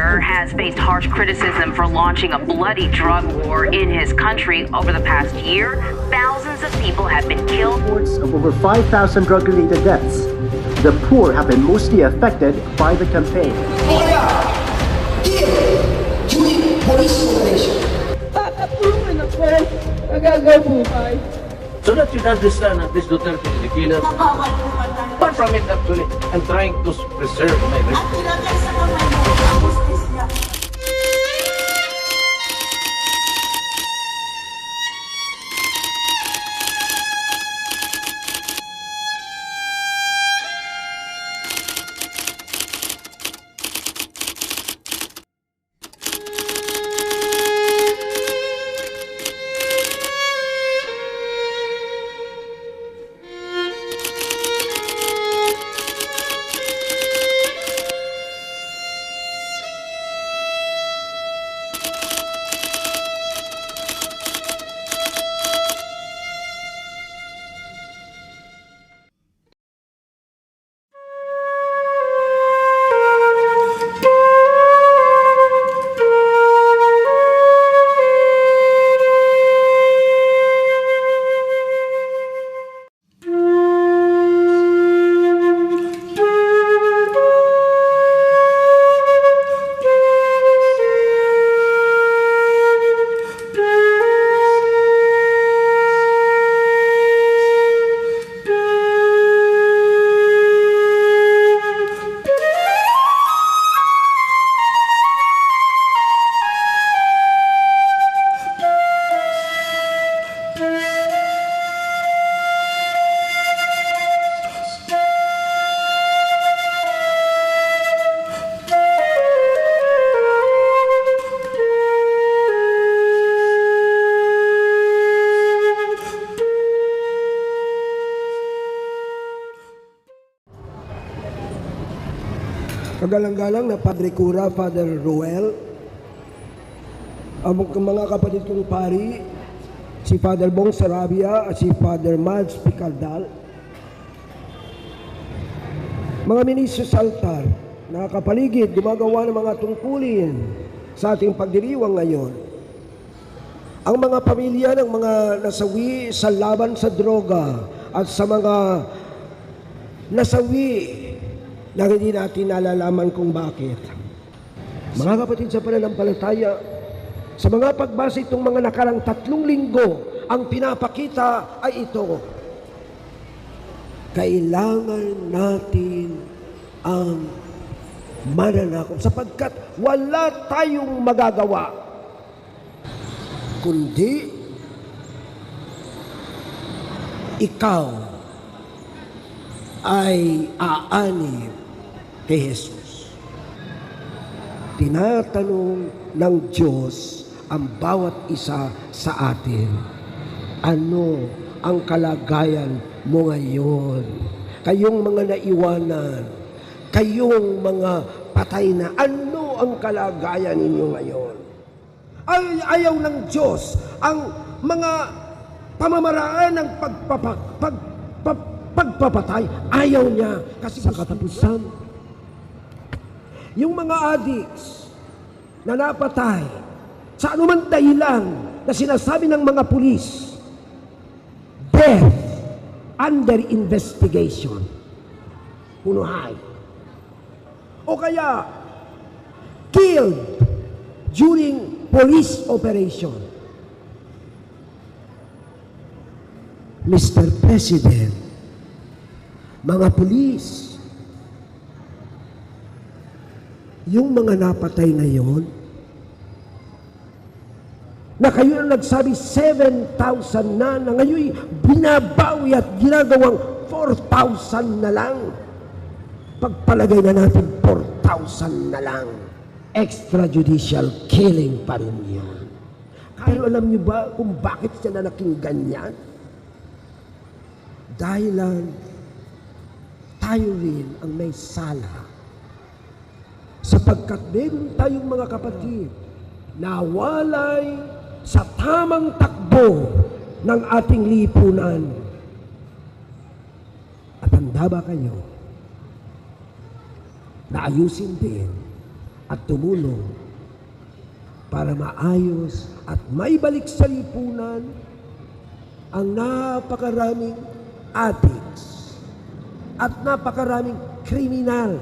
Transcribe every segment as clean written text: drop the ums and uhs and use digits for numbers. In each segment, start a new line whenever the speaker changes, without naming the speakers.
Jr. has faced harsh criticism for launching a bloody drug war in his country. Over the past year, thousands of people have been killed.
Reports of over 5,000 drug-related deaths. The poor have been mostly affected by the campaign.
Police operation.
Tatapulungan ako. Nagagabuhay.
So that you understand that this Duterte is the killer.
Nabawal po ba tayo?
Far from it actually, I'm trying to preserve my
Ang
respect.
ilagay sa kamay mo, ang hustis niya.
Kagalang-galang na Padre Cura, Father Ruel, ang mga kapatid kong pari, si Father Bong Sarabia at si Father Mads Picardal, mga ministro sa altar, nakakapaligid, gumagawa ng mga tungkulin sa ating pagdiriwang ngayon, ang mga pamilya ng mga nasawi sa laban sa droga at sa mga nasawi na hindi natin nalalaman kung bakit. Mga kapatid sa pananampalataya, sa mga pagbasa itong mga nakarang 3 linggo, ang pinapakita ay ito. Kailangan natin ang mananakop sapagkat wala tayong magagawa kundi ikaw ay aanib kay Jesus. Tinatanong ng Diyos ang bawat isa sa atin, ano ang kalagayan mo ngayon? Kayong mga naiwanan, kayong mga patay na, ano ang kalagayan ninyo ngayon? Ayaw ng Diyos ang mga pamamaraan ng pagpapatay. Ayaw niya kasi sa katapusan, yung mga addicts na napatay sa anuman dahilan na sinasabi ng mga pulis, death under investigation, punuhay, o kaya killed during police operation. Mr. President, mga pulis, yung mga napatay ngayon, na kayo na nagsabi 7,000 na ngayon binabawi at ginagawang 4,000 na lang. Pagpalagay na natin 4,000 na lang. Extrajudicial killing pa rin yun. Pero alam niyo ba kung bakit siya nalaking ganyan? Dahil tayo rin ang may sala. Sapagkat meron tayong mga kapatid na walay sa tamang takbo ng ating lipunan. At handa ba kayo na ayusin din at tumulong para maayos at maibalik sa lipunan ang napakaraming addicts at napakaraming kriminal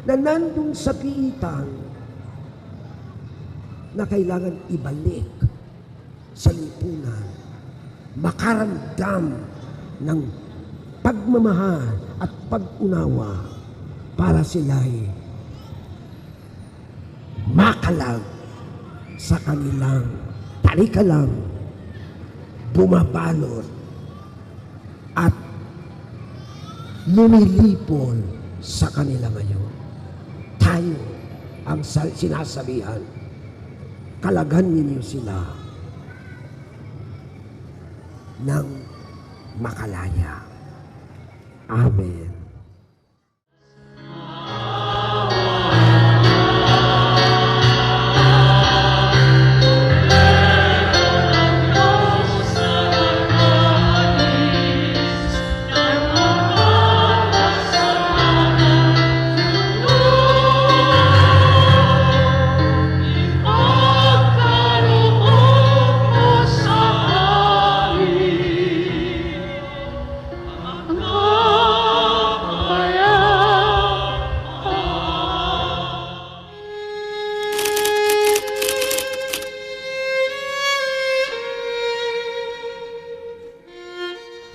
na nandun sa piitan na kailangan ibalik sa lipunan, makaramdam ng pagmamahal at pag-unawa para sila'y makalag sa kanilang talikalang bumabalot at lumilipol sa kanila ngayon. Tayo ang sinasabihan, kalagan ninyo sila ng makalaya. Amen.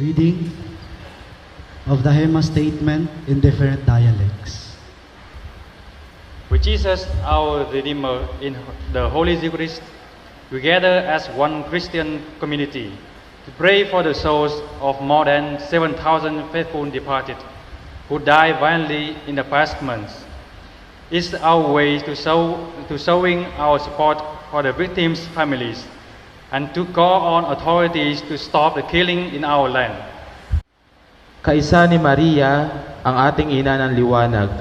Reading of the Hema statement in different dialects.
With Jesus, our Redeemer, in the Holy Eucharist, we gather as one Christian community to pray for the souls of more than 7,000 faithful departed who died violently in the past months. It's our way to showing our support for the victims' families and to call on authorities to stop the killing in our land.
Kaisa ni Maria, ang ating ina ng liwanag,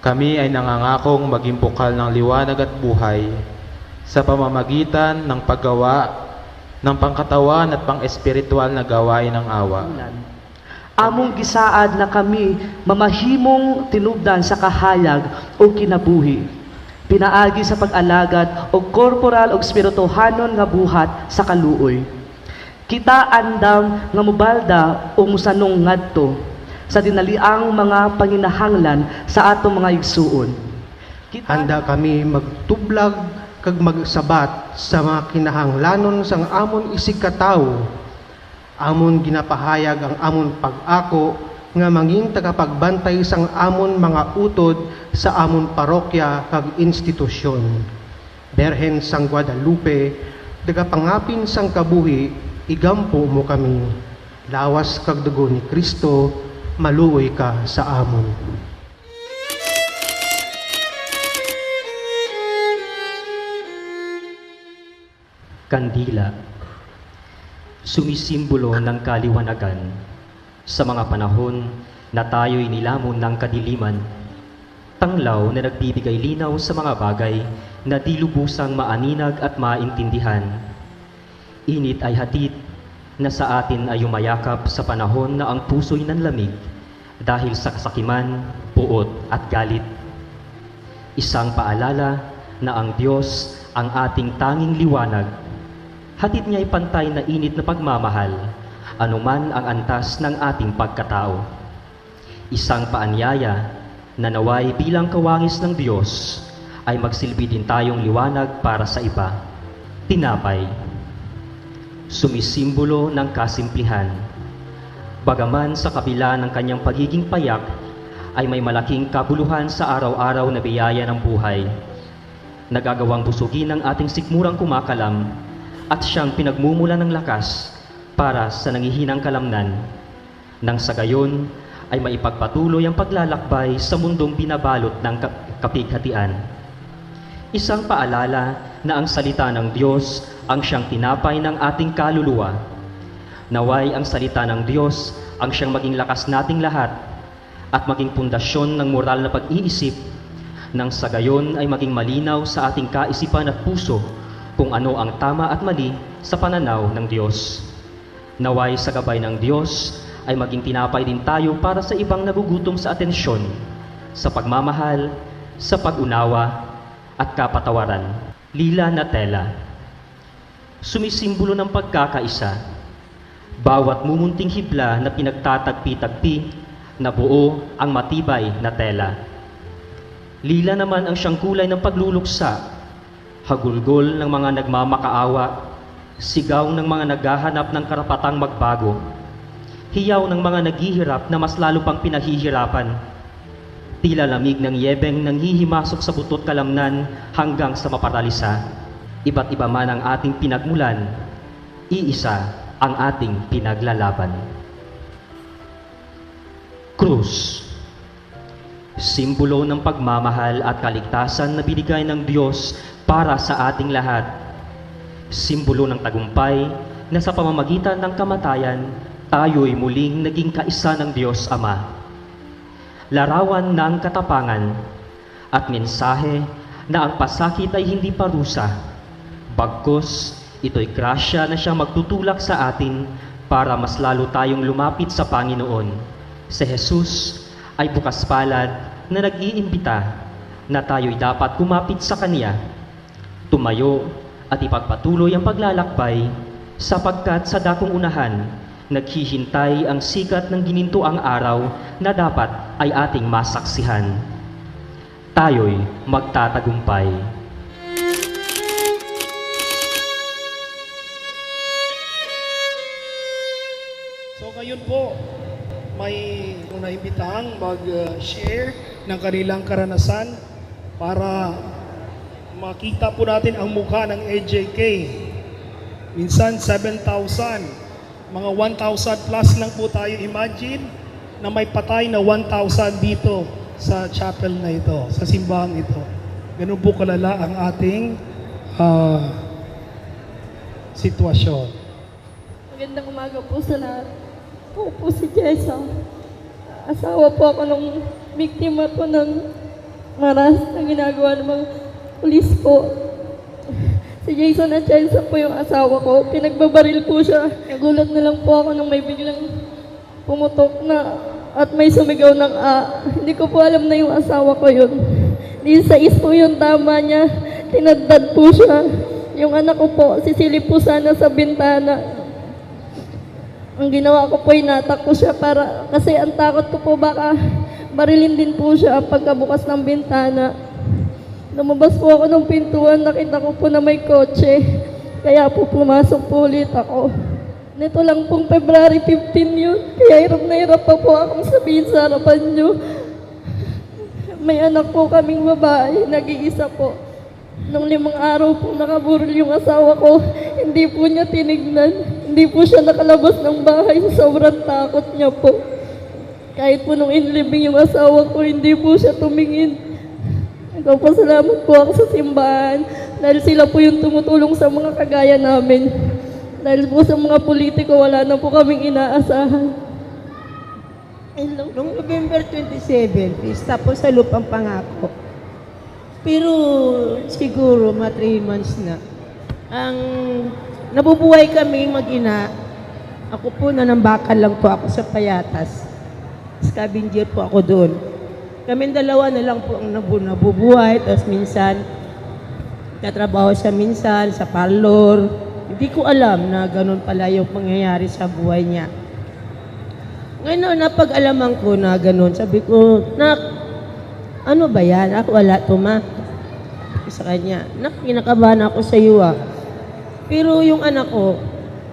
kami ay nangangakong maging bukal ng liwanag at buhay sa pamamagitan ng paggawa ng pangkatawan at pang-espiritual na gawain ng awa.
Among gisaad na kami mamahimong tinubdan sa kahayag o kinabuhi, pinaagi sa pag-alagad o korporal o espirituhanon nga buhat sa kaluoy. Kita andam nga mubalda o musanong ngadto sa dinaliang mga panginahanglan sa atong mga igsuon.
Handa kami magtublag kag magsabat sa mga kinahanglanon sang amon isikataw. Amon ginapahayag ang amon pag-ako nga manging tagapagbantay sang amon mga utod sa amon parokya kag institusyon. Berhen sang Guadalupe, dagapangapin sang kabuhi, igampo mo kami. Lawas kag dugo ni Kristo, maluoy ka sa amon.
Kandila, sumisimbolo ng kaliwanagan sa mga panahon na tayo'y nilamon ng kadiliman, tanglaw na nagbibigay linaw sa mga bagay na di lubusang maaninag at maintindihan. Init ay hatid na sa atin ay umayakap sa panahon na ang puso'y nanlamig dahil sa kasakiman, puot at galit. Isang paalala na ang Diyos ang ating tanging liwanag. Hatid niya'y pantay na init na pagmamahal, anuman ang antas ng ating pagkatao. Isang paanyaya na naway bilang kawangis ng Diyos ay magsilbi din tayong liwanag para sa iba. Tinapay, sumisimbolo ng kasimplihan. Bagaman sa kabila ng kanyang pagiging payak, ay may malaking kabuluhan sa araw-araw na biyaya ng buhay. Nagagawang busugin ng ating sikmurang kumakalam at siyang pinagmumula ng lakas para sa nangihinang kalamnan, nang sa gayon ay maipagpatuloy ang paglalakbay sa mundong binabalot ng kapighatian. Isang paalala na ang salita ng Diyos ang siyang tinapay ng ating kaluluwa. Naway ang salita ng Diyos ang siyang maging lakas nating lahat at maging pundasyon ng moral na pag-iisip, nang sa gayon ay maging malinaw sa ating kaisipan at puso kung ano ang tama at mali sa pananaw ng Diyos. Naway sa gabay ng Diyos ay maging tinapay din tayo para sa ibang nagugutom sa atensyon, sa pagmamahal, sa pag-unawa, at kapatawaran. Lila na tela. Sumisimbolo ng pagkakaisa. Bawat mumunting hibla na pinagtatagpi-tagpi, nabuo ang matibay na tela. Lila naman ang siyang kulay ng pagluluksa, hagulgol ng mga nagmamakaawa, sigaw ng mga naghahanap ng karapatang magbago, hiyaw ng mga naghihirap na mas lalo pang pinahihirapan, tila lamig ng yebeng nanghihimasok sa butot kalamnan hanggang sa maparalisa. Iba't iba man ang ating pinagmulan, iisa ang ating pinaglalaban. Krus, simbolo ng pagmamahal at kaligtasan na binigay ng Diyos para sa ating lahat. Simbolo ng tagumpay na sa pamamagitan ng kamatayan, tayo'y muling naging kaisa ng Diyos Ama. Larawan ng katapangan at mensahe na ang pasakit ay hindi parusa, bagkus ito'y grasya na siyang magtutulak sa atin para mas lalo tayong lumapit sa Panginoon. Si Jesus ay bukas palad na nag-iimbita na tayo'y dapat kumapit sa Kanya, tumayo at ipagpatuloy ang paglalakbay sapagkat sa dakong unahan, naghihintay ang sikat ng ginintuang araw na dapat ay ating masaksihan. Tayo'y magtatagumpay.
So ngayon po, may naimbitahang mag-share ng kanilang karanasan para makita po natin ang mukha ng AJK. Minsan 7,000, mga 1,000 plus lang po tayo imagine na may patay na 1,000 dito sa chapel na ito, sa simbahan ito. Ganun po kalala ang ating sitwasyon.
Magandang umaga po sa lahat. Ako po si Jessa. Asawa po ako nung biktima po ng maras na ginagawa ng mga pulis po. Si Jason Atienza po yung asawa ko. Pinagbabaril po siya. Nagulat na lang po ako nung may biglang pumutok na at may sumigaw ng Hindi ko po alam na yung asawa ko yun. 16 po yung tama niya. Tinadtad po siya. Yung anak ko po, sisilip po sana sa bintana. Ang ginawa ko po, inatak ko siya kasi ang takot ko po baka barilin din po siya pagkabukas ng bintana. Lumabas po ako ng pintuan, nakita ko po na may kotse. Kaya po pumasok po ulit ako. Nito lang pong February 15 yun. Kaya hirap na hirap pa po akong sabihin sa harapan niyo. May anak po kaming babae, nag-iisa po. Nung 5 araw po nakaburol yung asawa ko, hindi po niya tinignan. Hindi po siya nakalabas ng bahay sa sobrang takot niya po. Kahit po nung inlibing yung asawa ko, hindi po siya tumingin. Nagpapasalamat po ako sa simbahan dahil sila po yung tumutulong sa mga kagaya namin. Dahil po sa mga politiko, wala na po kaming inaasahan.
Noong November 27, pista po sa Lupang Pangako. Pero siguro, 3 months na. Ang nabubuhay kami mag-ina. Ako po, nanambakan lang po ako sa Payatas. Scavenger po ako doon. Kaming dalawa na lang po ang nabubuhay. Tapos minsan, katrabaho siya minsan sa parlor. Hindi ko alam na ganun pala yung mangyayari sa buhay niya. Ngayon, napag-alaman ko na ganun. Sabi ko, Nak, ano ba yan? Ako wala to, ma. Sa kanya, Nak, kinakabahan ako sa iyo, Pero yung anak ko,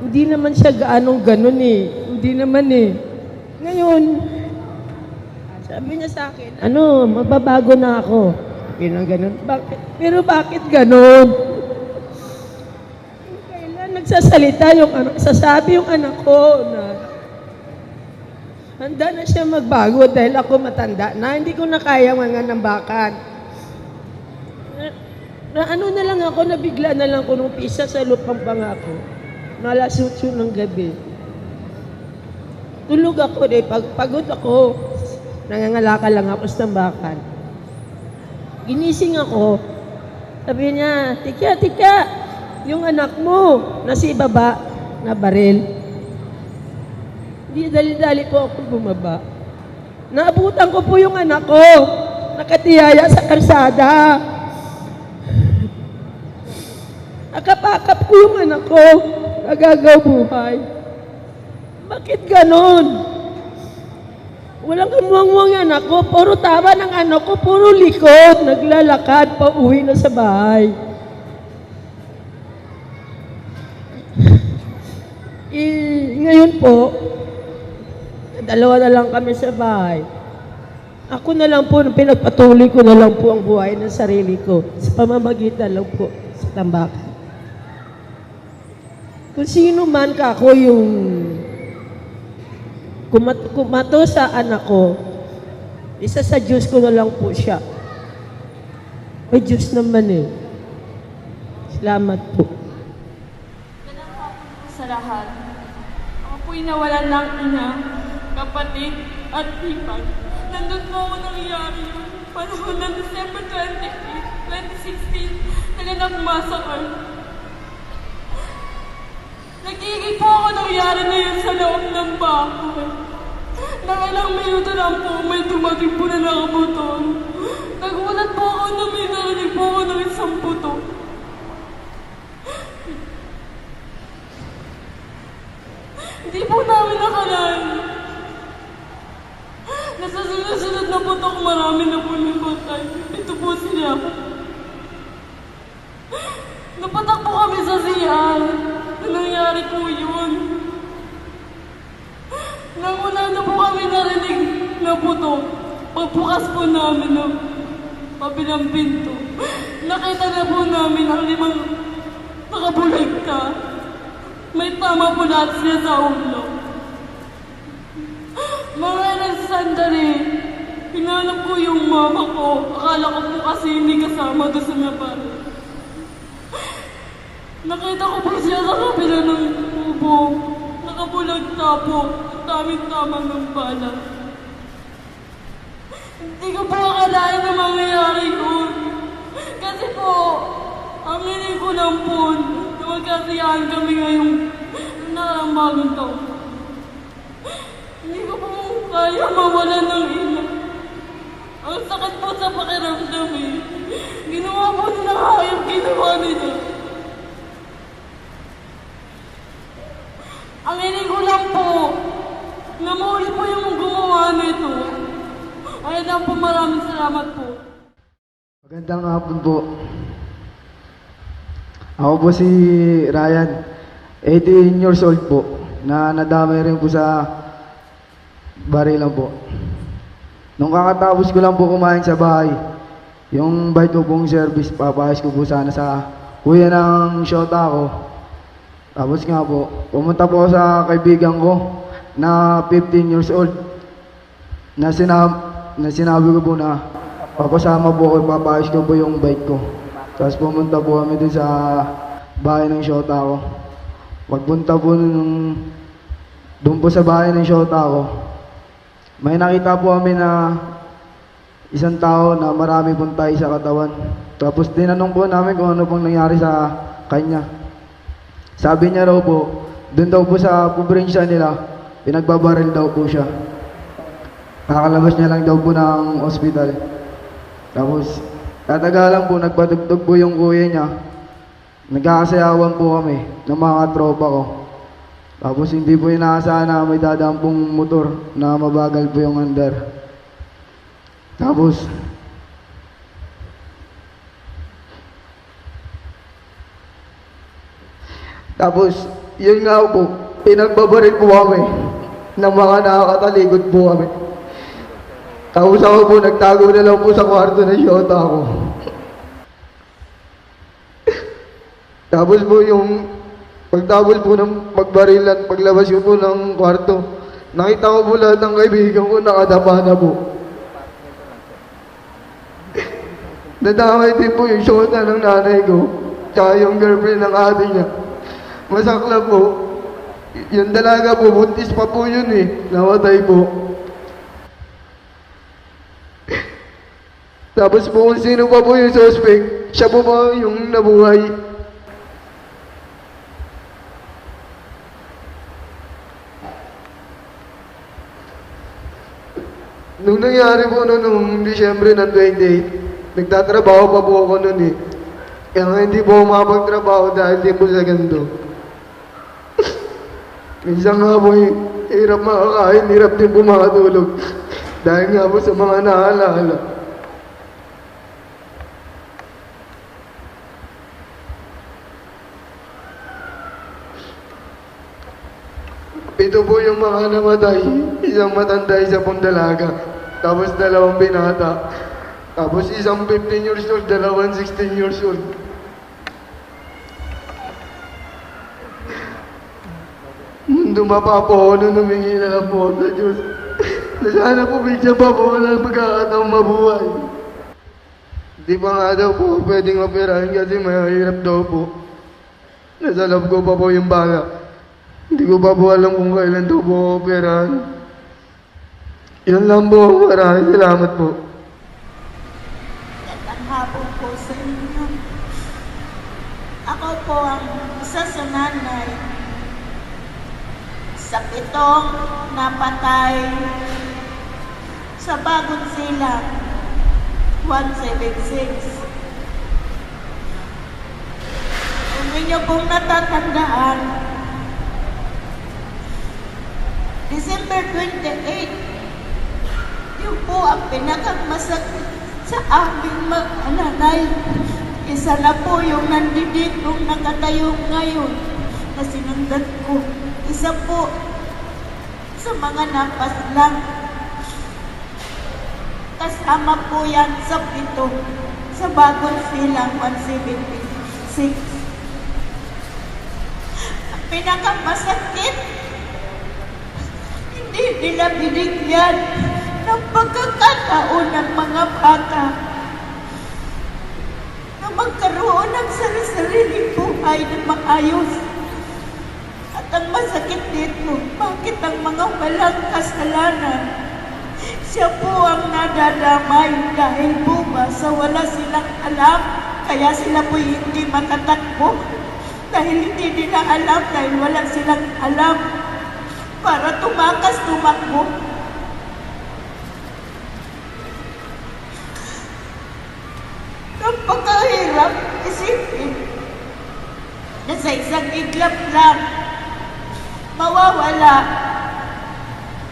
hindi naman siya gaanong ganun eh. Hindi naman eh. Ngayon, sabi niya sa akin, magbabago na ako. Ganun. Bakit? Pero bakit ganun? Kailan nagsasalita yung anak, sasabi yung anak ko na handa na siya magbago dahil ako matanda na hindi ko na kaya manganambakan. Na lang ako, nabigla na lang ko nung pisa sa Lupang Pangako. Malasutso ng gabi. Tulog ako pagod ako. Nangangalakal lang ako sa tambakan. Ginising ako. Sabi niya, Tika, yung anak mo, nasa ibaba, na baril. Di dali-dali po ako bumaba. Naabutan ko po yung anak ko. Nakatiyaya sa kalsada. Akap-akap ko yung anak ko, nagagaw buhay. Bakit ganon? Walang kamuang-muang yung anak ko, puro tama ng anak ko, puro likod, naglalakad pa uwi na sa bahay. Ngayon po, dalawa na lang kami sa bahay. Ako na lang po, pinagpatuloy ko na lang po ang buhay ng sarili ko sa pamamagitan lang po sa tambakan. Kung sino man kako yung kumato sa anak ko, isa sa Diyos ko na lang po siya. Ay, Diyos naman eh. Salamat po.
Sa lahat, ako po'y nawalan ng ina, kapatid, at hipag. Nandun po ako nangyari yun. Panahon ng December 2016, Talagang massacre. Nagiging po ako nangyari na yun sa loob ng bahay. Nang ilang minuto lang po, may dumating po na nakamotor. Nagulat po ako na may narinig po ako ng isang puto. Hindi po namin nakalain. Nasa sunod-sunod na putok, marami na po namatay. Ito po sila. Napatak po kami sa CR. Nangyari po yun. Nang una na po kami narinig na putok, pagbukas po namin ng pabilang pinto, nakita na po namin ang 5 nakabuligta. May tama po lahat siya sa ulo. Mga ilang sandali, hinanap ko yung mama ko. Akala ko po kasi hindi kasama doon sa napan. Nakita ko po siya sa kabila ng tubo. Nakabulagta po. Ang daming tama ng bala. Hindi ko po akalain na mangyayari yun. Kasi po, ang hiling ko lang po, na magkasiyahan kami ngayong nakambagong taon. Hindi ko po kaya mawalan ng ina. Ang sakit po sa pakiramdam eh. Ginawa po nila hayop, ginawa nila. Ang hiling ko lang po, na mauli po yung gumawa nito. Ay lang po, maraming salamat po.
Magandang hapon po. Ako po si Ryan, 18 years old po, na nadamay rin po sa barilan po. Nung kakatapos ko lang po kumain sa bahay, yung bite ko pong service, papayos ko po sana sa kuya ng shota ko. Tapos nga po, pumunta po sa kaibigan ko na 15 years old, na sinabi ko po na papasama po ko, papayos ko po yung bike ko. Tapos pumunta po kami dun sa bahay ng shota ko. Pagpunta po doon po sa bahay ng shota ko, may nakita po kami na isang tao na marami pong tayo sa katawan. Tapos tinanong po namin kung ano pong nangyari sa kanya. Sabi niya raw po, doon daw po sa probinsya nila, pinagbabaril daw po siya. Kakalabas niya lang daw po ng ospital. Tapos, katagalan po, nagpatugtog po yung kuya niya. Nagkakasayawan po kami ng mga tropa ko. Tapos hindi po inaasahan na may dadaan pong motor na mabagal po yung under. Tapos, yun nga po, pinagbabaril po kami ng mga nakakatalikod po kami. Tapos ako po, nagtago na lang po sa kwarto ng shota ko. Tapos po yung pagtapos po ng pagbarilan, paglabas ko po ng kwarto, nakita ko po lahat ng kaibigan ko nakadapa na po. Nadamay din po yung shota ng nanay ko, tsaka yung girlfriend ng ate niya. Masakla po. Yung dalaga po, buntis pa po yun eh. Namatay po. Tapos po kung sino pa po yung suspect, siya po ba yung nabuhay. Nung nangyari po nung Disyembre ng 28, nagtatrabaho pa po ako nun eh. Kaya nga hindi po ako makapagtrabaho dahil di po sa ganito. Minsan nga po, hirap makakain, hirap din po makatulog. Dahil nga po sa mga naalala. Ito po yung mga namatay. Isang matanda, isa pong dalaga. Tapos 2 binata. Tapos isang 15 years old, 2 16 years old. Nung dumapa po ako, nung humingi na lang po ako sa Diyos. Na sana po bigyan pa po wala pagkakataong mabuhay. Di pa nga daw po pwedeng operahin kasi mahirap daw po. Nasa loob ko pa po yung bala. Hindi ko pa po alam kung kailan daw po operahan. Yun lang po. Maraming salamat po.
Ang hapon po sa inyo. Ako po ang isa sa nanay sa 7 napatay sa Bagong Silang 176. Kung inyo pong natatandaan, December 28, yun po ang pinakamasakit sa aming mga nanay. Isa na po yung nanditong nakatayo ngayon na sinundan ko. Isa po sa mga napaslang. Kasama po yan sa 7 sa Bagong Silang 176. Ang pinakamasakit, hindi nila binigyan ng pagkakataon ng mga bata na magkaroon ng sarili-sariling buhay na maayos. At ang masakit dito, bakit ang mga walang kasalanan, siya po ang nadadamay dahil po ba sa wala silang alam, kaya sila po hindi matatakbo. Dahil hindi nila alam, dahil wala silang alam para tumakbo. Napakahirap isipin na sa isang iglap lang mawawala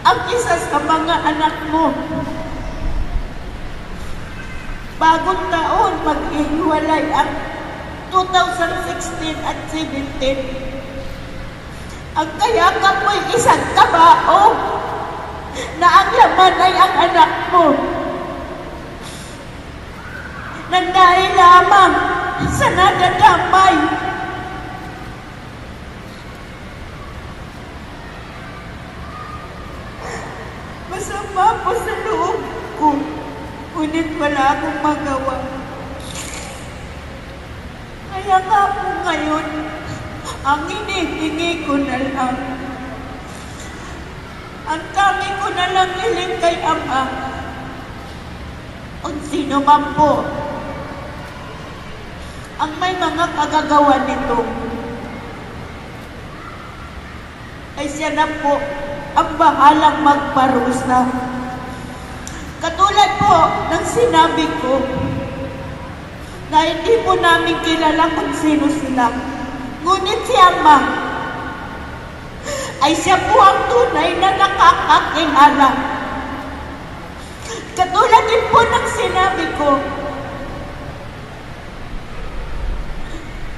ang isa sa mga anak mo. Bagong taon mag-ihiwalay ang 2016 at 17. Ang kayakap mo'y isang kabao na ang laman ay ang anak mo. Nang dahil lamang sa nadadamay. Masama po sa loob ko, ngunit wala akong magawa. Kaya nga po ngayon, ang hinihingi ko na lang, ang kami ko na lang hiling kay Ama, kung sino man po ang may mga kagagawa nito, ay siya na po ang bahalang magparusa. Katulad po ng sinabi ko, na hindi po namin kilala kung sino sila. Ngunit si Ama ay siya po ang tunay na nakakakilala. Katulad din po ng sinabi ko,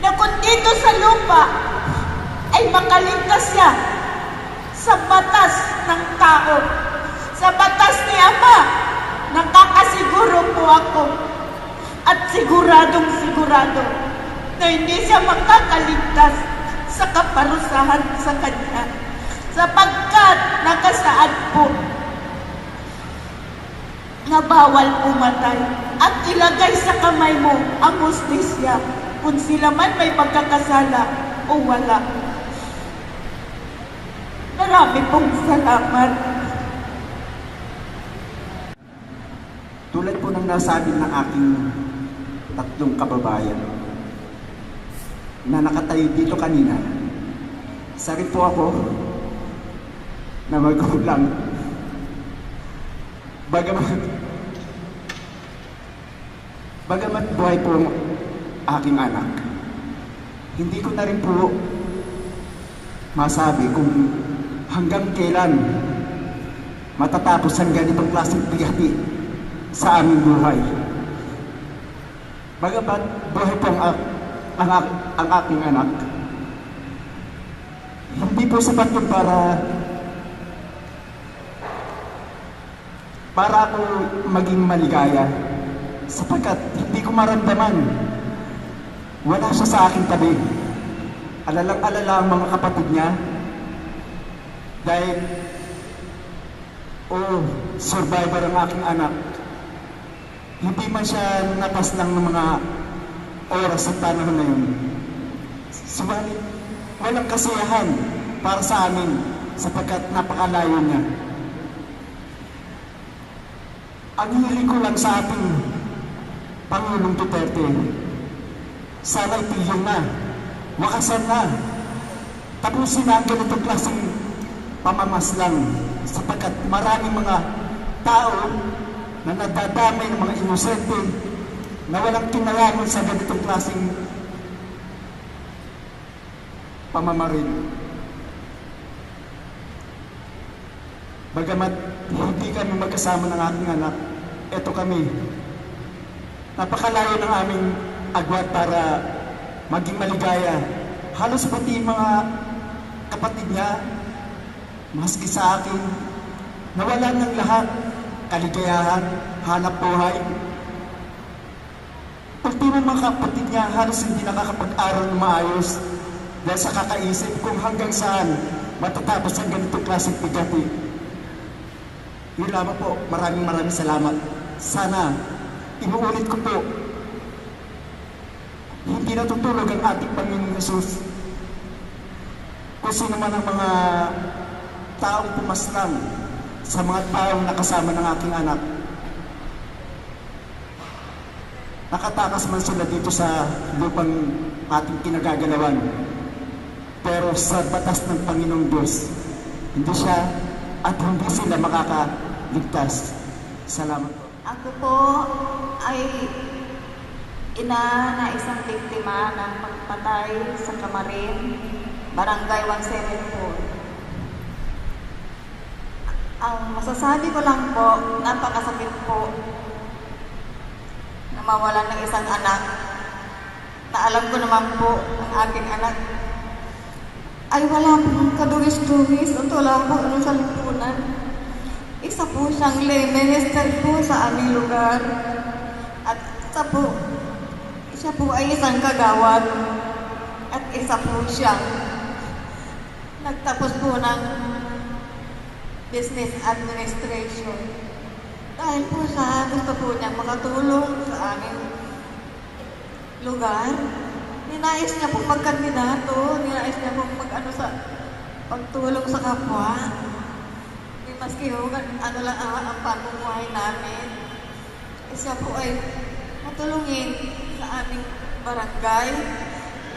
na kung dito sa lupa ay makaligtas siya sa batas ng tao, sa batas ni Ama, nakakasiguro po ako at siguradong sigurado na hindi siya makakaligtas sa kaparusahan sa kanya, sapagkat nakasaad po na bawal pumatay at ilagay sa kamay mo ang hustisya kung sila man may pagkakasala o wala. Marami pong salamat.
Tulad po ng nasabi ng aking 3 kababayan na nakatayo dito kanina, isa rin po ako na magulang. Bagamat buhay po aking anak. Hindi ko na rin po masabi kung hanggang kailan matatapos ang ganitong klaseng bigati sa aming buhay. Bagamat buhay po ang aking anak, hindi po sapat yun para ako maging maligaya, sapagkat hindi ko maramdaman wala siya sa aking tabi. Alalang-alala ang mga kapatid niya dahil survivor ang aking anak. Hindi man siya napas lang ng mga oras sa panahon na yun. Subalit, walang kasiyahan para sa amin sapagkat napakalayo niya. Ang hiling ko lang sa ating Pangulong Duterte, sana itigil na, wakasan na, tapusin na ang ganitong klaseng pamamaslang sapagkat maraming mga tao na nadadamay ng mga inosente na walang kinalaman sa ganitong klaseng pamamaril. Bagamat hindi kami magkasama ng aking anak, eto kami. Napakalayo ng aming agwat para maging maligaya. Halos pati mga kapatid niya, maski sa akin, nawalan ng lahat, kaligayahan, hanap buhay. Ultimo mga kapatid niya, halos hindi nakakapag-aral ng maayos dahil sa kakaisip kung hanggang saan matatapos ang ganitong klaseng bigati. Yun lamang po, maraming salamat. Sana, inuulit ko po, hindi natutulog ang ating Panginoon Jesus. Kung sino man ang mga taong pumaslang sa mga taong nakasama ng aking anak, nakatakas man sila dito sa lupang ating kinagagalawan. Pero sa batas ng Panginoong Diyos, hindi siya at hindi sila makakaligtas. Salamat po.
Ako po ay ina na isang biktima ng pagpatay sa Camarin, Barangay 174. Ang masasabi ko lang po, napakasakit po na mawalan ng isang anak na alam ko naman po ang aking anak ay wala pong kaduwis-duwis at wala pong ano sa lipunan. Isa po siyang lay minister po sa aming lugar. At siya po ay isang kagawad. At isa po siyang nagtapos po ng business administration. Dahil po sa gusto po niyang makatulong sa aming lugar, ninais niya pong magkandidato, ninais niya pong sa pagtulong sa kapwa. Maski ano lang ang pamumuhay namin. Siya po ay matulungin sa aming barangay.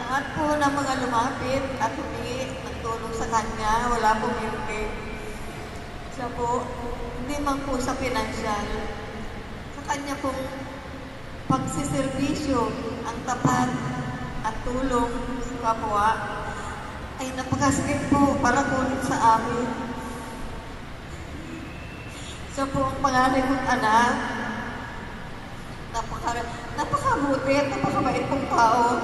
Lahat po ng mga lumapit at humingi ng tulong sa kanya, wala pong hindi. Siya po, hindi man po sa pinansyal. Sa kanya pong pagsiservisyo, ang tapat at tulong sa kapwa ay napakasakit po para kunin sa amin. Siya po ang pangalan kong anak. Napakabuti at napakabait pong tao.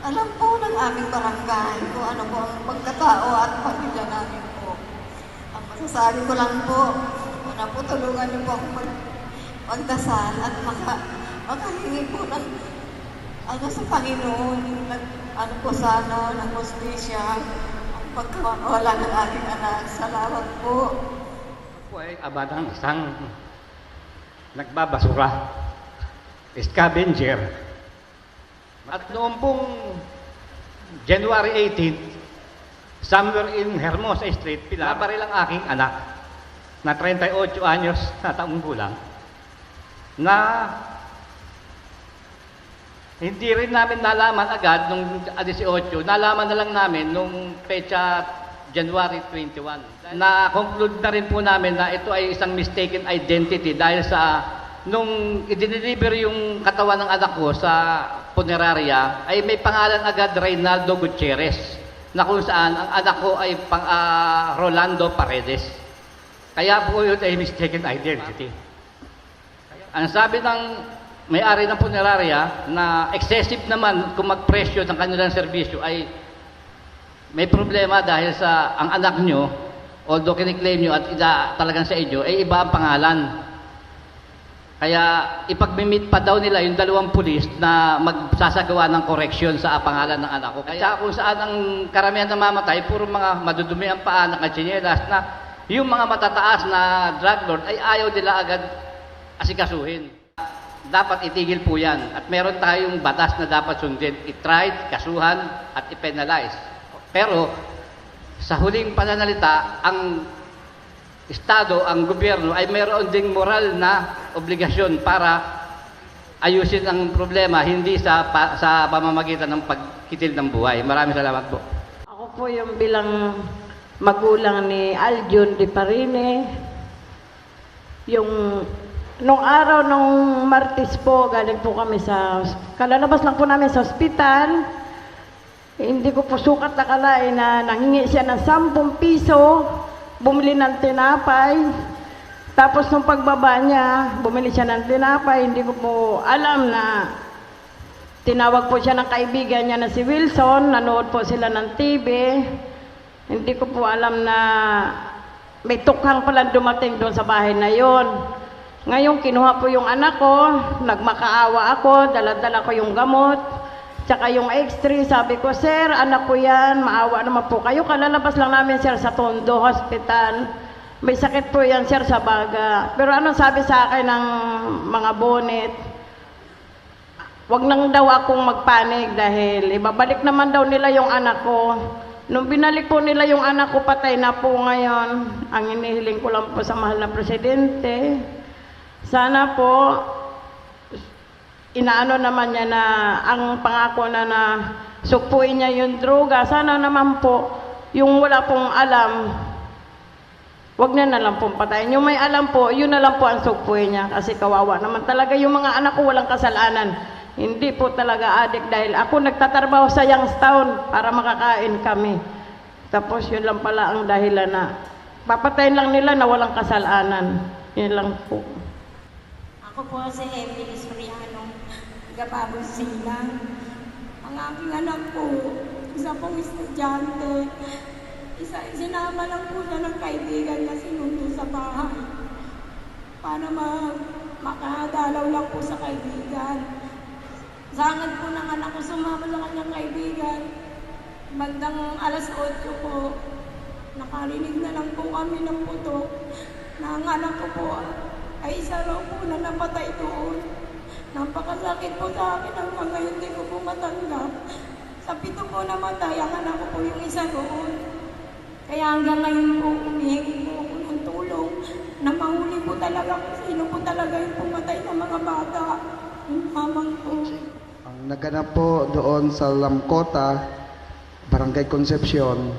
Alam po ng aming barangay kung ano po ang pagkatao at pamilya namin po. Ang masasabi ko lang po, una po tulungan niyo po akong magdasal at makahingi po ng sa Panginoon, ng hostisya, ang pagkawala ng aking anak. Salamat po.
Ako ay abadang isang nagbabasura, scavenger. At noong pong January 18, somewhere in Hermosa Street, pinabaril ang aking anak na 38 anyos na taong gulang na hindi rin namin nalaman agad nung 18, nalaman na lang namin nung pecha January 21. Na-conclude na rin po namin na ito ay isang mistaken identity dahil sa nung i-deliver yung katawan ng anak ko sa punerarya, ay may pangalan agad Reynaldo Gutierrez, na kung saan ang anak ko ay Rolando Paredes. Kaya po yun ay mistaken identity. Ang sabi ng may-ari ng punerarya na excessive naman kung magpresyo ng kanilang serbisyo ay may problema dahil sa ang anak nyo, although kiniklaim nyo at talagang sa inyo, ay iba ang pangalan. Kaya ipag-meet pa daw nila yung dalawang pulis na magsasagawa ng correction sa pangalan ng anak ko. Kaya kung saan ang karamihan na mamatay, puro mga madudumi ang paa, nakatsinelas, na yung mga matataas na drug lord ay ayaw nila agad asikasuhin. Dapat itigil po yan. At meron tayong batas na dapat sundin. I-tried, kasuhan, at i-penalize. Pero sa huling pananalita, ang Estado, ang gobyerno ay mayroon ding moral na obligasyon para ayusin ang problema, hindi sa pamamagitan ng pagkitil ng buhay. Maraming salamat po.
Ako po yung bilang magulang ni Aljon de Parine. Nung araw, nung Martes po, galing po kami kalalabas lang po namin sa ospital. Hindi ko po sukat nakalain na nanghingi siya ng 10 piso, bumili ng tinapay. Tapos nung pagbaba niya, bumili siya ng tinapay. Hindi ko po alam na tinawag po siya ng kaibigan niya na si Wilson. Nanood po sila ng TV. Hindi ko po alam na may tukhang pala dumating doon sa bahay na yon. Ngayon, kinuha po yung anak ko, nagmakaawa ako, dala-dala ko yung gamot, tsaka yung X-ray. Sabi ko, sir, anak ko yan, maawa naman po kayo. Kalalabas lang namin, sir, sa Tondo Hospital. May sakit po yan, sir, sa baga. Pero anong sabi sa akin ng mga bonet? Wag nang daw akong magpanik dahil ibabalik naman daw nila yung anak ko. Nung binalik po nila yung anak ko, patay na po ngayon. Ang inihiling ko lang po sa mahal na presidente, sana po, inaano naman niya na ang pangako na sukpuin niya yung droga. Sana naman po, yung wala pong alam, wag na lang pong patayin. Yung may alam po, yun na lang po ang sukpuin niya. Kasi kawawa naman talaga yung mga anak ko walang kasalanan. Hindi po talaga adik dahil ako nagtatrabaho sa Youngstown para makakain kami. Tapos yun lang pala ang dahilan na papatayin lang nila na walang kasalanan. Yun lang po.
Ako po si Emily Soriano, Gababos Silang. Ang aking anak po, isa pong estudyante. Sinama lang po siya ng kaibigan na sinundo sa bahay para makadalaw lang po sa kaibigan. Sangad po ng anak ko sumama sa kanyang kaibigan. Bandang alas 8 po, nakarinig na lang po kami ng putok na ang anak ko po ay isa raw po na napatay doon. Napakasakit po sa akin ang mga hindi ko po matanggap. Sa 7 po namatay, ang anak ko po yung isa doon. Kaya hanggang ngayon po, humihingi po ako ng tulong na mahuli po talaga kung sino po talaga yung pumatay ng mga bata. Yung mamang po.
Ang naganap po doon sa Lamcota, Barangay Concepcion,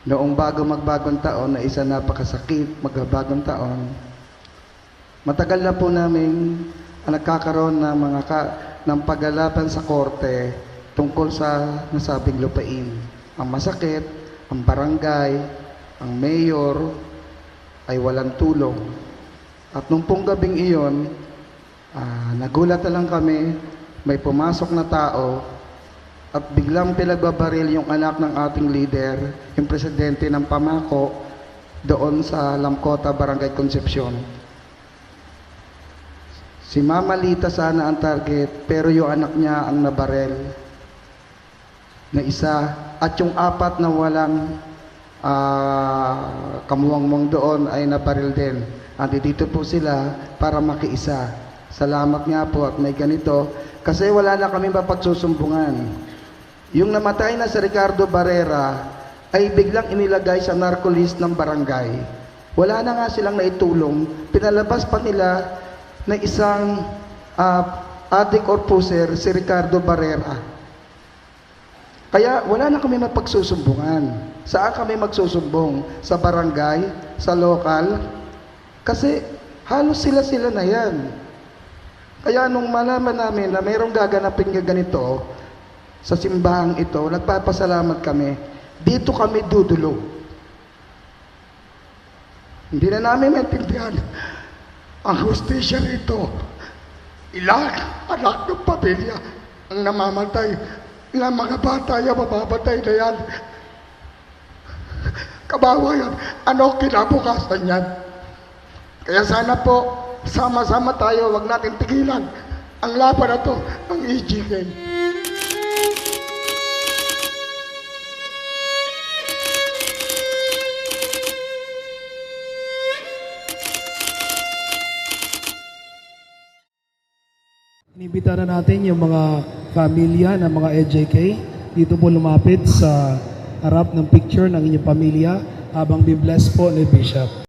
noong magbagong taon na isa napakasakit, magbagong taon, matagal na po namin nagkakaroon ng ng paglalaban sa korte tungkol sa nasabing lupain. Ang masakit, ang barangay, ang mayor ay walang tulong. At nung pong gabing iyon, nagulat na lang kami, may pumasok na tao at biglang pinagbabaril yung anak ng ating leader, yung presidente ng Pamako, doon sa Lamcota, Barangay Concepcion. Si Mama Lita sana ang target, pero yung anak niya ang nabarel na isa, at yung 4 na walang kamuwang-muwang doon ay nabaril din. Andito po sila para makiisa. Salamat nga po at may ganito, kasi wala na kami mapagsusumbungan. Yung namatay na si Ricardo Barrera ay biglang inilagay sa narco list ng barangay. Wala na nga silang naitulong. Pinalabas pa nila na isang addict or puser, si Ricardo Barrera. Kaya wala na kami mapagsusumbungan. Saan kami magsusumbong? Sa barangay? Sa lokal? Kasi halos sila na yan.
Kaya nung malaman namin na mayroong gaganapin nga ganito sa simbahang ito, nagpapasalamat kami. Dito kami dudulog. Hindi na namin maintindihan ang hustisya nito. Ilang anak ng pamilya ang namamatay. Ilang mga bata yung mamamatay na yan. Kabawa yan. Ano kinabukasan yan? Kaya sana po, sama-sama tayo, wag natin tigilan ang laban na to ng EJK.
Inibita na natin yung mga pamilya ng mga EJK dito po lumapit sa harap ng picture ng inyong pamilya habang bi-bless po ni Bishop.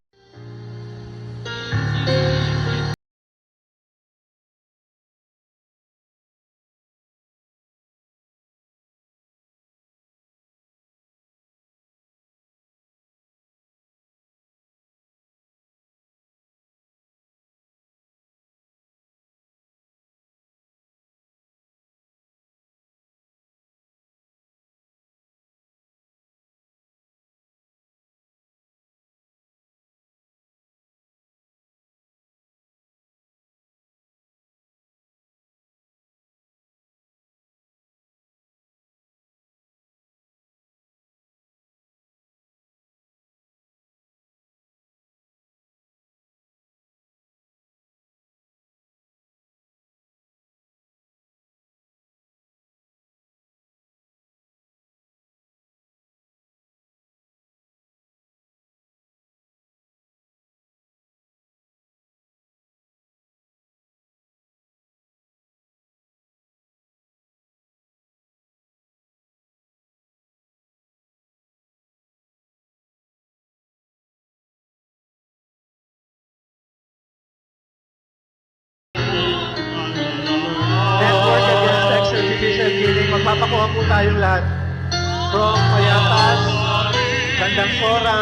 Network Against Extrajudicial Killing. Magpapakuha po tayong lahat. From Payatas, Bandang Sora,